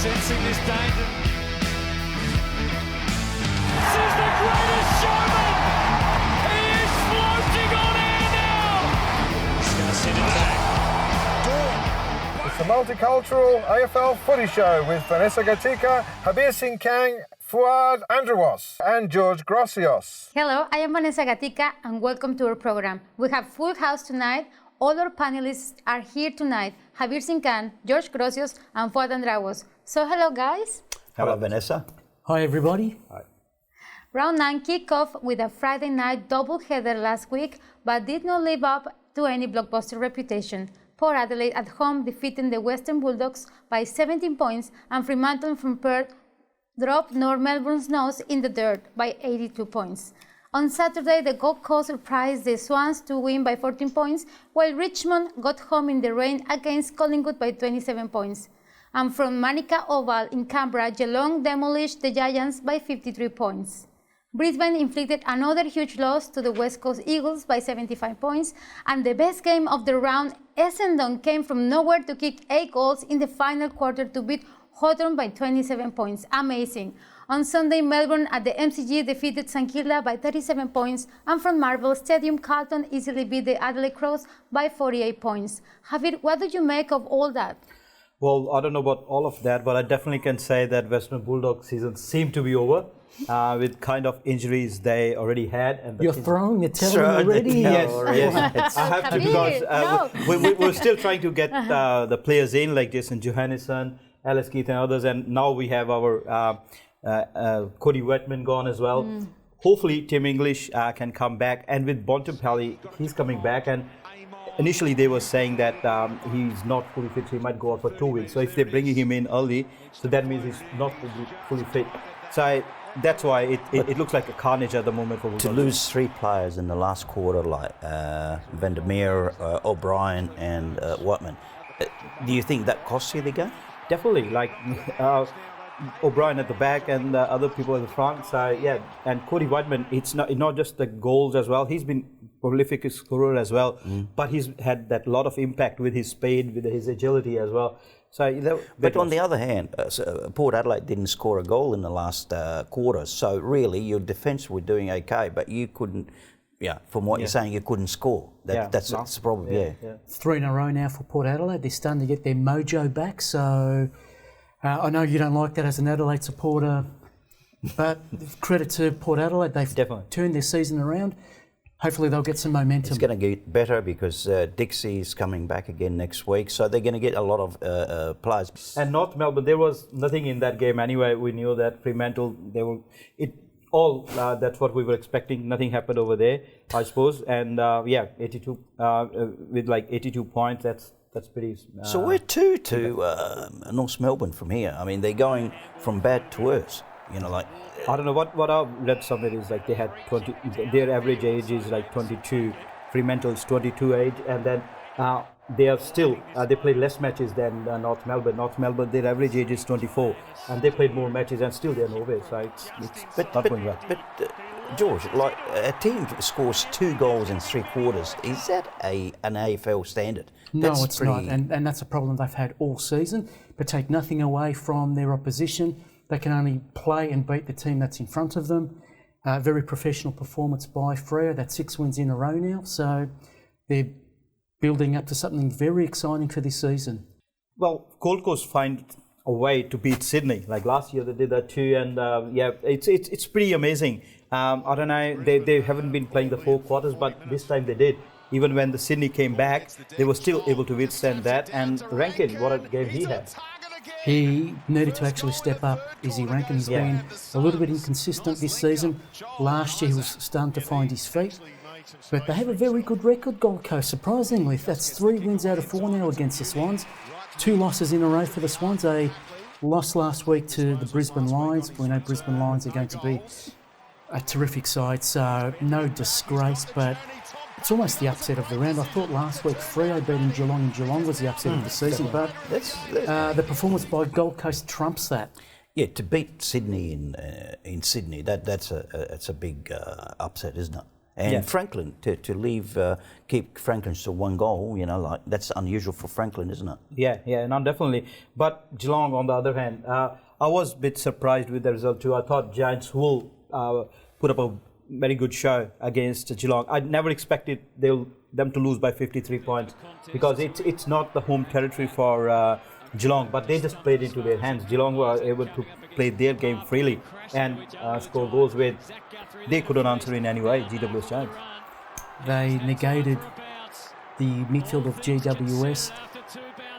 sensing this danger. This is the greatest showman! He is floating on air now! He's going to send it back. It's the Multicultural AFL Footy Show with Vanessa Gatica, Habir Singh Kang, Fuad Andrewas and George Grossios. Hello, I am Vanessa Gatica and welcome to our program. We have full house tonight. All our panelists are here tonight. Habir Singh Khan, George Grossios and Fuad Andrewas. So hello guys. Hello Vanessa. Hi everybody. Hi. Round 9 kicked off with a Friday night doubleheader last week, but did not live up to any blockbuster reputation. Port Adelaide at home defeating the Western Bulldogs by 17 points, and Fremantle from Perth dropped North Melbourne's nose in the dirt by 82 points. On Saturday, the Gold Coast surprised the Swans to win by 14 points, while Richmond got home in the rain against Collingwood by 27 points. And from Manica Oval in Canberra, Geelong demolished the Giants by 53 points. Brisbane inflicted another huge loss to the West Coast Eagles by 75 points, and the best game of the round, Essendon came from nowhere to kick 8 goals in the final quarter to beat Hawthorn by 27 points. Amazing. On Sunday, Melbourne at the MCG defeated St Kilda by 37 points, and from Marvel Stadium, Carlton easily beat the Adelaide Crows by 48 points. Javier, what do you make of all that? Well, I don't know about all of that, but I definitely can say that Western Bulldogs season seemed to be over with kind of injuries they already had. And You're throwing the towel already? Yes. I have to because we're still trying to get the players in, like Jason Johannisen, Alice Keith and others, and now we have our Cody Wetman gone as well. Hopefully Tim English can come back, and with Bontempelli, he's coming back, and initially they were saying that he's not fully fit, so he might go out for 2 weeks. So if they're bringing him in early, so that means he's not fully fit. So that's why it looks like a carnage at the moment for Bulldogs. To lose 3 players in the last quarter, like Vandermeer, O'Brien and Whitman, do you think that costs you the game? Definitely, like O'Brien at the back and other people at the front. So yeah, and Cody Whiteman, it's not just the goals as well. He's been prolific scorer as well, but he's had that lot of impact with his speed, with his agility as well. So, but on the other hand, Port Adelaide didn't score a goal in the last quarter. So really, your defence were doing okay, but you couldn't. Yeah, from what you're saying, you couldn't score. That's the problem. Yeah. 3 in a row now for Port Adelaide. They're starting to get their mojo back. So I know you don't like that as an Adelaide supporter, but credit to Port Adelaide. They've turned their season around. Hopefully they'll get some momentum. It's going to get better because Dixie's coming back again next week, so they're going to get a lot of players. And North Melbourne, there was nothing in that game anyway. We knew that Fremantle, that's what we were expecting. Nothing happened over there, I suppose. And 82 with like 82 points. That's pretty. So we're 2 to North Melbourne from here. I mean, they're going from bad to worse. You know, like I don't know what I've read somewhere is like they had 20. Their average age is like 22. Fremantle's 22 age, and then they are still they play less matches than North Melbourne. North Melbourne, their average age is 24, and they played more matches, and still they're nowhere. So it's not going well. But George, like a team scores 2 goals in 3 quarters, is that an AFL standard? No, it's not, and that's a problem they've had all season. But take nothing away from their opposition. They can only play and beat the team that's in front of them. Very professional performance by Freo. That's 6 wins in a row now. So they're building up to something very exciting for this season. Well, Gold Coast find a way to beat Sydney. Like last year they did that too, and it's pretty amazing. I don't know, they haven't been playing the 4 quarters, but this time they did. Even when the Sydney came back, they were still able to withstand that. And Rankin, what a game he had. He needed to actually step up, Izzy Rankin. He's been a little bit inconsistent this season. Last year he was starting to find his feet. But they have a very good record, Gold Coast, surprisingly. That's 3 wins out of 4 now against the Swans. 2 losses in a row for the Swans. They lost last week to the Brisbane Lions. We know Brisbane Lions are going to be a terrific side, so no disgrace, but it's almost the upset of the round. I thought last week Freo beating Geelong in Geelong was the upset of the season, but the performance by Gold Coast trumps that. Yeah, to beat Sydney in Sydney, that's a big upset, isn't it? And Franklin, to leave, keep Franklin to 1 goal, like that's unusual for Franklin, isn't it? Yeah, no, definitely. But Geelong, on the other hand, I was a bit surprised with the result too. I thought Giants will put up a very good show against Geelong. I never expected them to lose by 53 points because it's not the home territory for Geelong, but they just played into their hands. Geelong were able to play their game freely and score goals with they couldn't answer in any way, GWS Giants. They negated the midfield of GWS.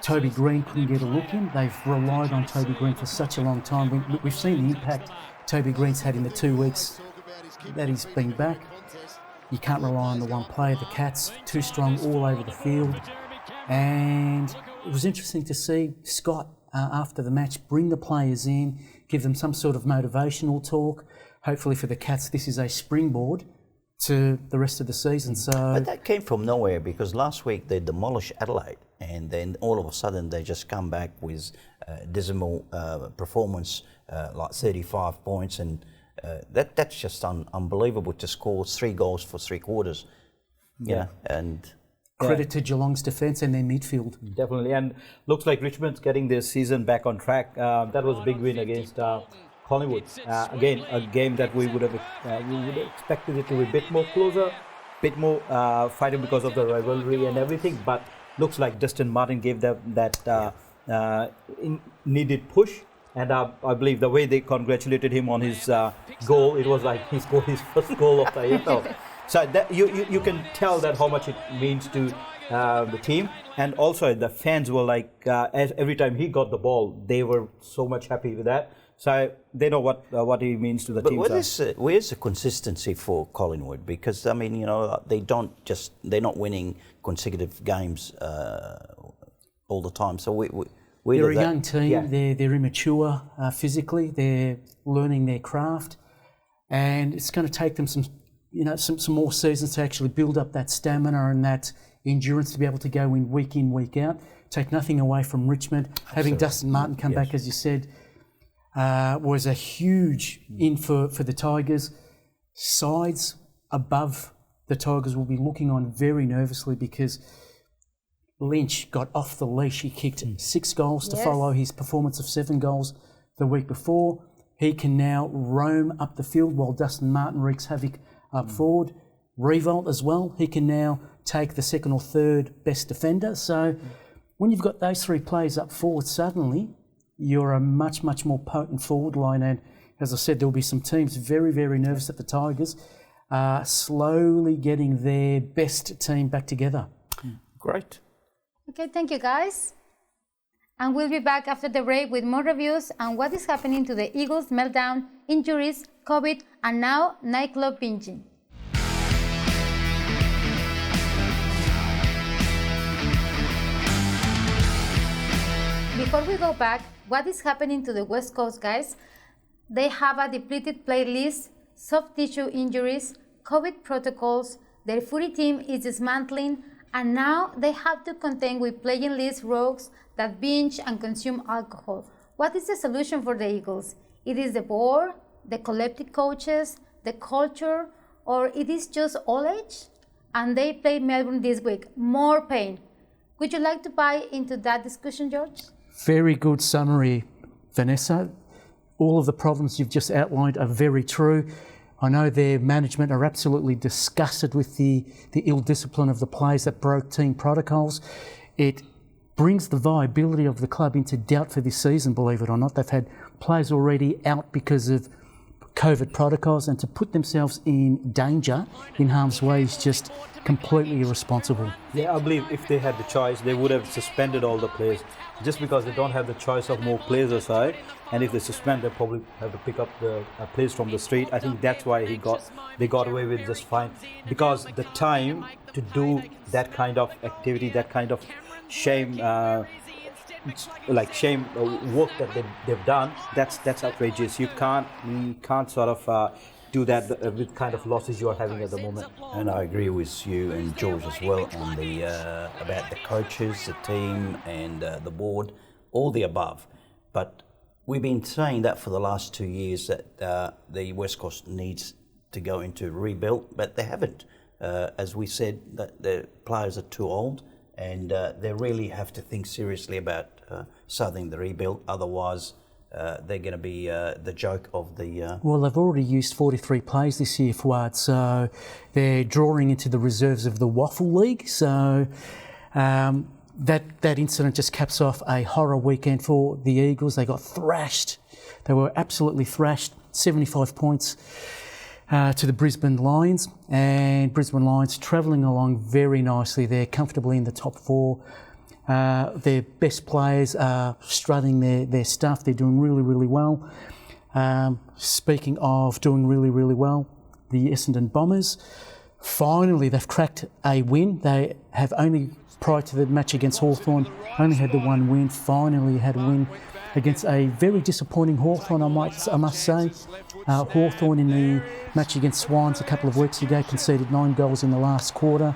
Toby Green couldn't get a look in. They've relied on Toby Green for such a long time. We've seen the impact Toby Green's had in the 2 weeks that he's been back. You can't rely on the one player. The Cats, too strong all over the field. And it was interesting to see Scott, after the match, bring the players in, give them some sort of motivational talk. Hopefully for the Cats, this is a springboard to the rest of the season. But that came from nowhere because last week they demolished Adelaide and then all of a sudden they just come back with dismal performance, like 35 points, and that's just unbelievable to score 3 goals for 3 quarters. And credit to Geelong's defence and their midfield. Definitely, and looks like Richmond's getting their season back on track. That was a big win against Collingwood. Again, a game that we would have expected it to be a bit more closer, bit more fighting because of the rivalry and everything. But looks like Dustin Martin gave them that needed push. And I believe the way they congratulated him on his goal, it was like he scored his first goal of the AFL. So that you can tell that how much it means to the team. And also the fans were like, every time he got the ball, they were so much happy with that. So they know what he means to the team. But where's the consistency for Collingwood? Because I mean, they're not winning consecutive games all the time. So they're a young team. Yeah. They're immature physically. They're learning their craft, and it's going to take them some more seasons to actually build up that stamina and that endurance to be able to go in, week out. Take nothing away from Richmond. Absolutely. Having Dustin Martin come back, as you said, was a huge in for the Tigers. Sides above the Tigers will be looking on very nervously because Lynch got off the leash. He kicked 6 goals to follow his performance of 7 goals the week before. He can now roam up the field while Dustin Martin wreaks havoc up forward. Revolt as well. He can now take the 2nd or 3rd best defender. So when you've got those 3 players up forward, suddenly you're a much, much more potent forward line. And as I said, there will be some teams very, very nervous at the Tigers, slowly getting their best team back together. Great. Okay, thank you guys. And we'll be back after the break with more reviews on what is happening to the Eagles' meltdown, injuries, COVID, and now nightclub binging. Before we go back, what is happening to the West Coast guys? They have a depleted playlist, soft tissue injuries, COVID protocols, their footy team is dismantling, and now they have to contend with playing list rogues that binge and consume alcohol. What is the solution for the Eagles? It is the board, the collective coaches, the culture, or it is just all age? And they play Melbourne this week. More pain. Would you like to buy into that discussion, George? Very good summary, Vanessa. All of the problems you've just outlined are very true. I know their management are absolutely disgusted with the ill discipline of the players that broke team protocols. It brings the viability of the club into doubt for this season, believe it or not. They've had players already out because of COVID protocols, and to put themselves in danger, in harm's way, is just completely irresponsible. Yeah, I believe if they had the choice, they would have suspended all the players. Just because they don't have the choice of more players aside, and if they suspend, they probably have to pick up the players from the street. I think that's why they got away with just fine, because the time to do that kind of activity, that kind of shame work that they've done, that's outrageous. You can't sort of do that with kind of losses you are having at the moment. And I agree with you and George as well on the about the coaches, the team, and the board, all the above. But we've been saying that for the last 2 years that the West Coast needs to go into rebuild, but they haven't. As we said, that the players are too old, and they really have to think seriously about starting the rebuild. Otherwise, they're going to be the joke of the... Well, they've already used 43 players this year, Fuad, so they're drawing into the reserves of the Waffle League. So that incident just caps off a horror weekend for the Eagles. They got thrashed. They were absolutely thrashed, 75 points to the Brisbane Lions, and Brisbane Lions travelling along very nicely. They're comfortably in the top 4. Their best players are strutting their stuff. They're doing really, really well. Speaking of doing really, really well, the Essendon Bombers, finally they've cracked a win. They have only, prior to the match against Hawthorn, only had the one win. Finally had a win against a very disappointing Hawthorn, I must say. Hawthorn in the match against Swans a couple of weeks ago conceded 9 goals in the last quarter,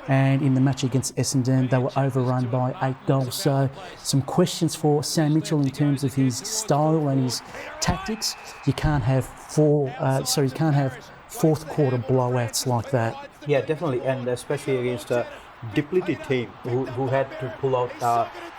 and in the match against Essendon they were overrun by 8 goals. So some questions for Sam Mitchell in terms of his style and his tactics. You can't have fourth quarter blowouts like that. Yeah, definitely, and especially against a depleted team who had to pull out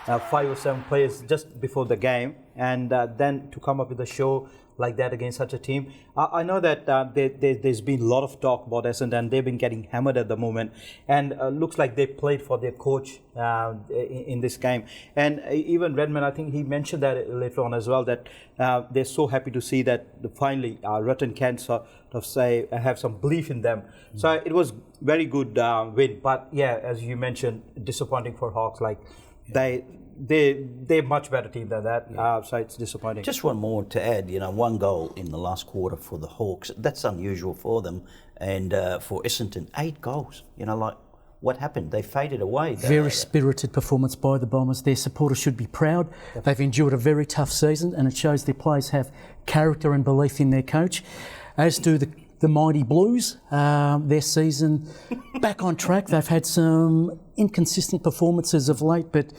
5 or 7 players just before the game, and then to come up with a show like that against such a team. I know that there's been a lot of talk about Essendon. They've been getting hammered at the moment, and looks like they played for their coach in this game. And even Redmond, I think he mentioned that later on as well, that they're so happy to see that finally Rutten can sort of say have some belief in them. So it was very good win. But yeah, as you mentioned, disappointing for Hawks. Like they're much better team than that, so it's disappointing. Just one more to add, 1 goal in the last quarter for the Hawks. That's unusual for them. And for Essendon, 8 goals. What happened? They faded away. Very spirited performance by the Bombers. Their supporters should be proud. They've endured a very tough season, and it shows their players have character and belief in their coach, as do the mighty Blues. Their season back on track. They've had some inconsistent performances of late, but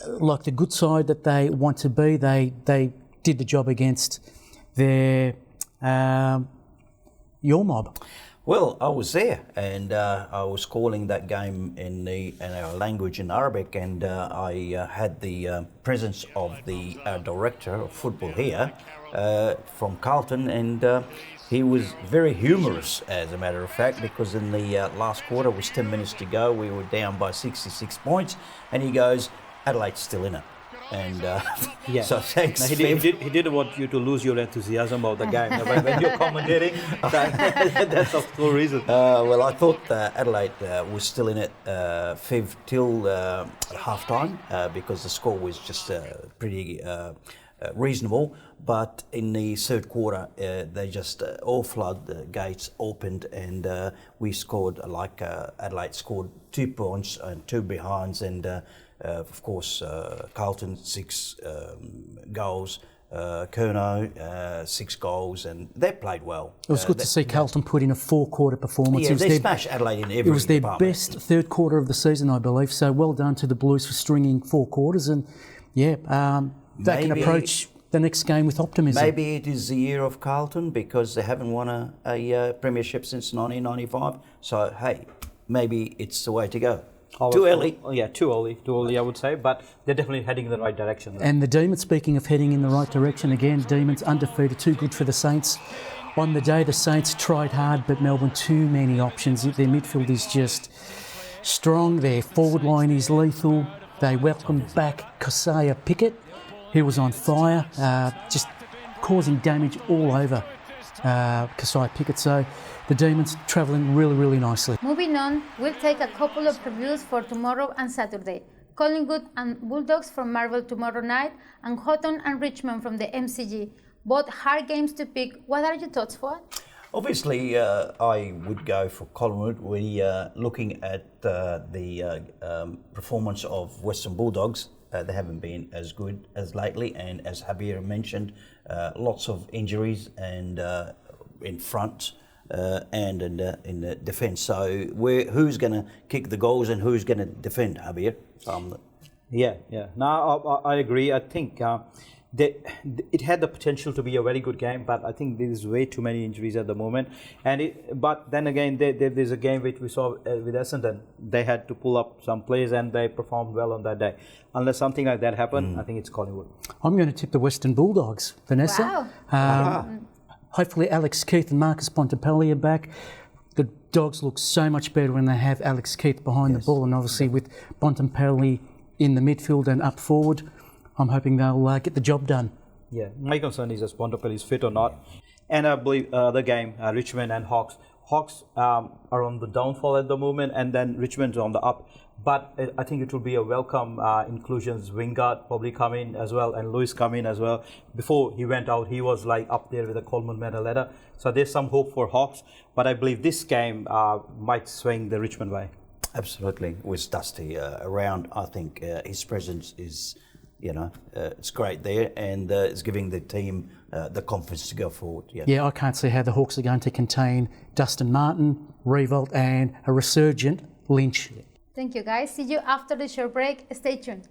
like the good side that they want to be, they did the job against their your mob. Well, I was there, and I was calling that game in our language in Arabic, and I had the presence of the director of football here from Carlton, and he was very humorous, as a matter of fact, because in the last quarter, with 10 minutes to go, we were down by 66 points, and he goes, Adelaide's still in it. And so thanks. He didn't want you to lose your enthusiasm about the game. When you're commentating, that's the whole reason. Well, I thought Adelaide was still in it till half time because the score was just pretty reasonable. But in the third quarter, they just all flood gates opened, and we scored Adelaide scored 2 points and 2 behinds, and of course Carlton 6 goals, Curnow 6 goals, and they played well. It was good to see Carlton put in a 4-quarter performance. Yeah, they smashed Adelaide in every It was their department. best third quarter of the season, I believe. So well done to the Blues for stringing 4 quarters, and they can approach the next game with optimism. Maybe it is the year of Carlton because they haven't won a premiership since 1995. So hey, maybe it's the way to go. Too early. Yeah, too early, I would say, but they're definitely heading in the right direction. And the Demons, speaking of heading in the right direction, again, Demons undefeated, too good for the Saints. On the day, the Saints tried hard, but Melbourne, too many options. Their midfield is just strong, their forward line is lethal. They welcomed back Kosaya Pickett, who was on fire, just causing damage all over Kosaya Pickett. So the Demons travelling really, really nicely. Moving on, we'll take a couple of previews for tomorrow and Saturday. Collingwood and Bulldogs from Marvel tomorrow night, and Houghton and Richmond from the MCG. Both hard games to pick. What are your thoughts, Fuad? Obviously, I would go for Collingwood. We are looking at the performance of Western Bulldogs. They haven't been as good as lately, and as Javier mentioned, lots of injuries and in front and in the defence. So who's going to kick the goals and who's going to defend, Javier? Yeah. No, I agree. I think it had the potential to be a very good game, but I think there's way too many injuries at the moment. But then again, there's a game which we saw with Essendon. They had to pull up some plays and they performed well on that day. Unless something like that happened, I think it's Collingwood. I'm going to tip the Western Bulldogs, Vanessa. Wow. Hopefully Alex Keith and Marcus Bontempelli are back. The Dogs look so much better when they have Alex Keith behind the ball, and obviously with Bontempelli in the midfield and up forward, I'm hoping they'll get the job done. Yeah, my concern is if Bontempelli is fit or not. And I believe the game, Richmond and Hawks. Hawks are on the downfall at the moment, and then Richmond's on the up. But I think it will be a welcome inclusions. Wingard probably come in as well, and Lewis come in as well. Before he went out, he was like up there with a Coleman medal letter. So there's some hope for Hawks. But I believe this game might swing the Richmond way. Absolutely. With Dusty around, I think his presence is, it's great there, and it's giving the team the confidence to go forward. Yeah, I can't see how the Hawks are going to contain Dustin Martin, Revolt, and a resurgent Lynch. Thank you, guys. See you after the short break. Stay tuned.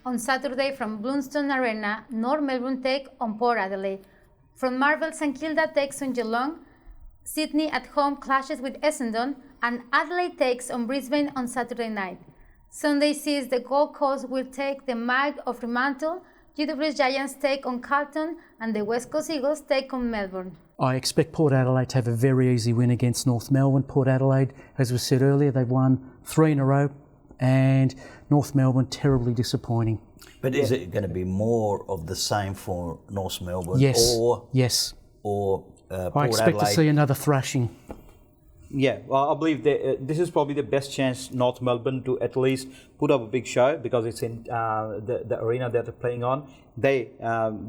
On Saturday from Blundstone Arena, North Melbourne take on Port Adelaide. From Marvel, St Kilda takes on Geelong. Sydney at home clashes with Essendon, and Adelaide takes on Brisbane on Saturday night. Sunday sees the Gold Coast will take the might of Fremantle, GWS Giants take on Carlton, and the West Coast Eagles take on Melbourne. I expect Port Adelaide to have a very easy win against North Melbourne. Port Adelaide, as we said earlier, they've won 3 in a row, and North Melbourne terribly disappointing. But is it going to be more of the same for North Melbourne? Yes. Or I Port expect Adelaide? to see another thrashing. Yeah, well, I believe this is probably the best chance North Melbourne to at least put up a big show, because it's in the arena that they're playing on. They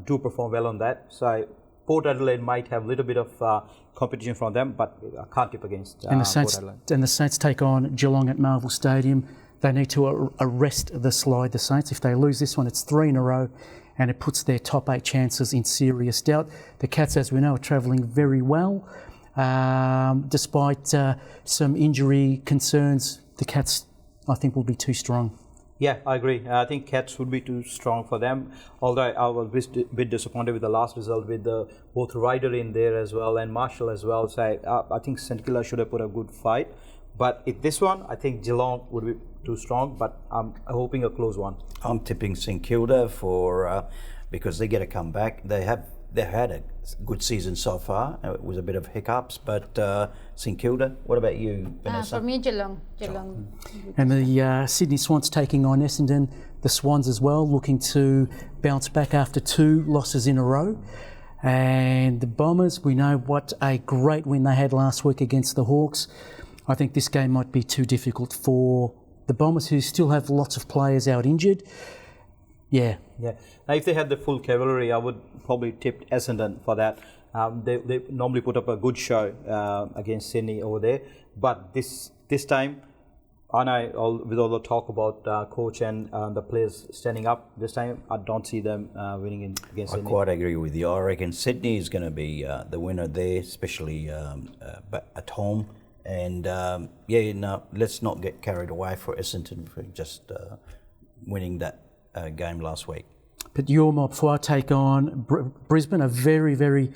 do perform well on that. So Port Adelaide might have a little bit of competition from them, but I can't tip against And the Port Adelaide. And the Saints take on Geelong at Marvel Stadium. They need to arrest the slide, the Saints. If they lose this one, it's 3 in a row, and it puts their top 8 chances in serious doubt. The Cats, as we know, are travelling very well. Despite some injury concerns, the Cats, I think, will be too strong. Yeah, I agree. I think Cats would be too strong for them. Although I was a bit disappointed with the last result with both Ryder in there as well and Marshall as well. So I think St Kilda should have put a good fight. But this one, I think Geelong would be too strong, but I'm hoping a close one. I'm tipping St Kilda because they get a comeback. They've had a good season so far. It was a bit of hiccups, but St Kilda. What about you, Vanessa? For me, Geelong. And the Sydney Swans taking on Essendon. The Swans as well, looking to bounce back after 2 losses in a row. And the Bombers, we know what a great win they had last week against the Hawks. I think this game might be too difficult for the Bombers, who still have lots of players out injured. Yeah. Now, if they had the full cavalry, I would probably tip Essendon for that. They normally put up a good show against Sydney over there, but this time, with all the talk about coach and the players standing up, this time I don't see them winning against Sydney. I quite agree with you. I reckon Sydney is going to be the winner there, especially at home. And let's not get carried away for Essendon for just winning that game last week. But your Mob Four take on Brisbane, a very, very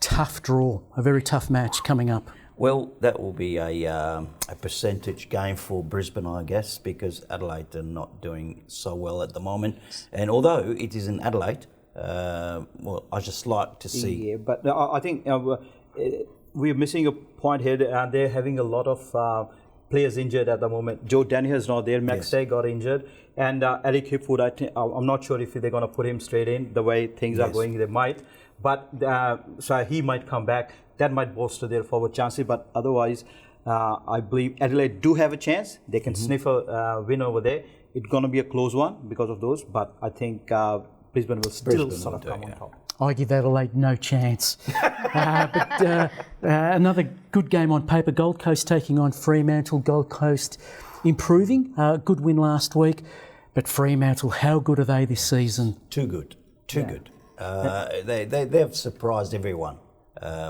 tough draw, a very tough match coming up. Well, that will be a percentage game for Brisbane, I guess, because Adelaide are not doing so well at the moment. And although it is in Adelaide, I just like to see. Yeah, but I think we're missing a point here. They're having a lot of players injured at the moment. Joe Daniher is not there. Max Day got injured. And Eric Hipwood, I'm not sure if they're going to put him straight in. The way things are going, they might. But so he might come back. That might bolster their forward chances. But otherwise, I believe Adelaide do have a chance. They can sniff a win over there. It's going to be a close one because of those. But I think Brisbane will still sort of come on top. I give Adelaide no chance. But another good game on paper. Gold Coast taking on Fremantle. Gold Coast improving. Good win last week. But Fremantle, how good are they this season? Too good. Good. They've surprised everyone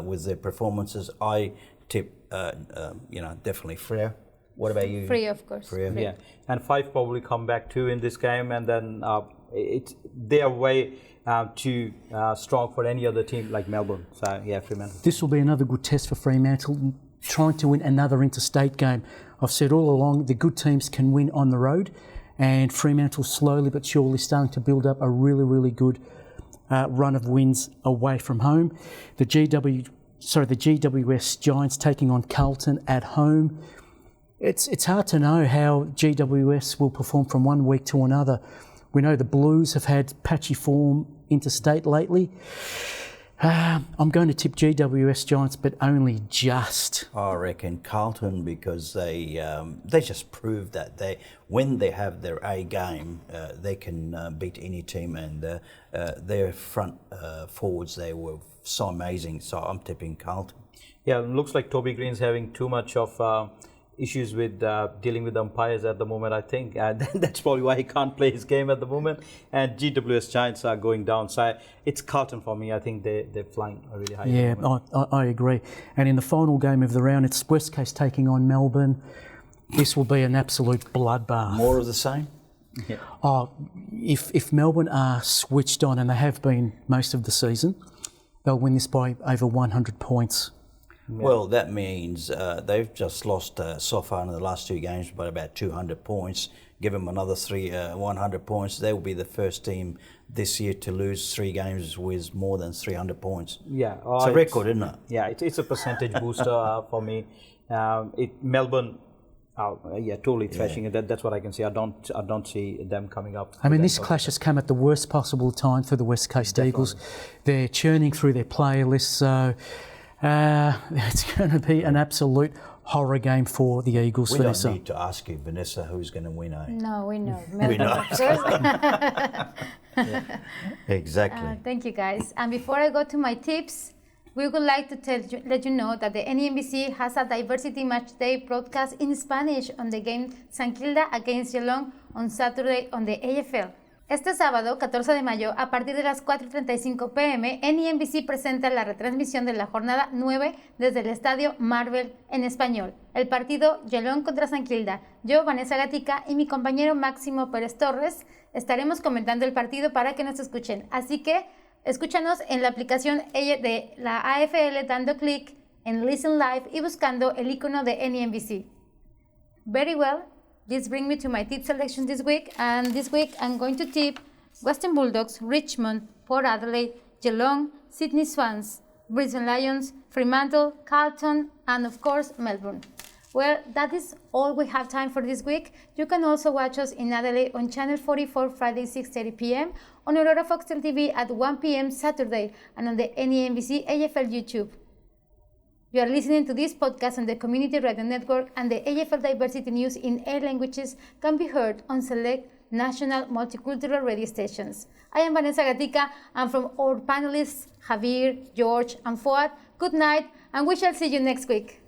with their performances. I tip, definitely Freo. What about you? Free, of course. Free. Yeah, and 5 probably come back too in this game, and then they are way too strong for any other team like Melbourne. So yeah, Fremantle. This will be another good test for Fremantle, trying to win another interstate game. I've said all along the good teams can win on the road, and Fremantle slowly but surely starting to build up a really, really good run of wins away from home. The GWS Giants taking on Carlton at home. It's hard to know how GWS will perform from one week to another. We know the Blues have had patchy form interstate lately. I'm going to tip GWS Giants, but only just. I reckon Carlton, because they just proved that when they have their A game, they can beat any team, and their front forwards, they were so amazing. So I'm tipping Carlton. Yeah, it looks like Toby Green's having too much of issues with dealing with umpires at the moment, I think. That's probably why he can't play his game at the moment. And GWS Giants are going down. So it's Carlton for me. I think they're flying really high. Yeah, I agree. And in the final game of the round, it's West Coast taking on Melbourne. This will be an absolute bloodbath. More of the same? Yeah. If Melbourne are switched on, and they have been most of the season, they'll win this by over 100 points. Yeah. Well, that means they've just lost so far in the last 2 games by about 200 points. Give them another 100 points. They will be the first team this year to lose 3 games with more than 300 points. Yeah, it's a record, isn't it? Yeah, it's a percentage booster for me. Melbourne, totally thrashing it. That's what I can say. I don't see them coming up. I mean, this clash has come at the worst possible time for the West Coast Eagles. They're churning through their player lists, so. It's going to be an absolute horror game for the Eagles, Vanessa. We don't need to ask you, Vanessa, who's going to win, eh? No, we know. We know. Exactly. Thank you, guys. And before I go to my tips, we would like to let you know that the NEMBC has a diversity match day broadcast in Spanish on the game San Kilda against Geelong on Saturday on the AFL. Este sábado, 14 de mayo, a partir de las 4:35 p.m., NEMBC presenta la retransmisión de la jornada 9 desde el estadio Marvel en español. El partido Geelong contra San Kilda. Yo, Vanessa Gatica, y mi compañero Máximo Pérez Torres estaremos comentando el partido para que nos escuchen. Así que escúchanos en la aplicación de la AFL dando clic en Listen Live y buscando el icono de NEMBC. Very well. This brings me to my tip selection this week, and this week I'm going to tip Western Bulldogs, Richmond, Port Adelaide, Geelong, Sydney Swans, Brisbane Lions, Fremantle, Carlton, and of course Melbourne. Well, that is all we have time for this week. You can also watch us in Adelaide on Channel 44 Friday 6:30 p.m, on Aurora Foxtel TV at 1 p.m. Saturday, and on the NEMBC AFL YouTube. You are listening to this podcast on the Community Radio Network, and the AFL Diversity News in 8 languages can be heard on select national multicultural radio stations. I am Vanessa Gatica, and from our panelists, Javier, George, and Fuad, good night, and we shall see you next week.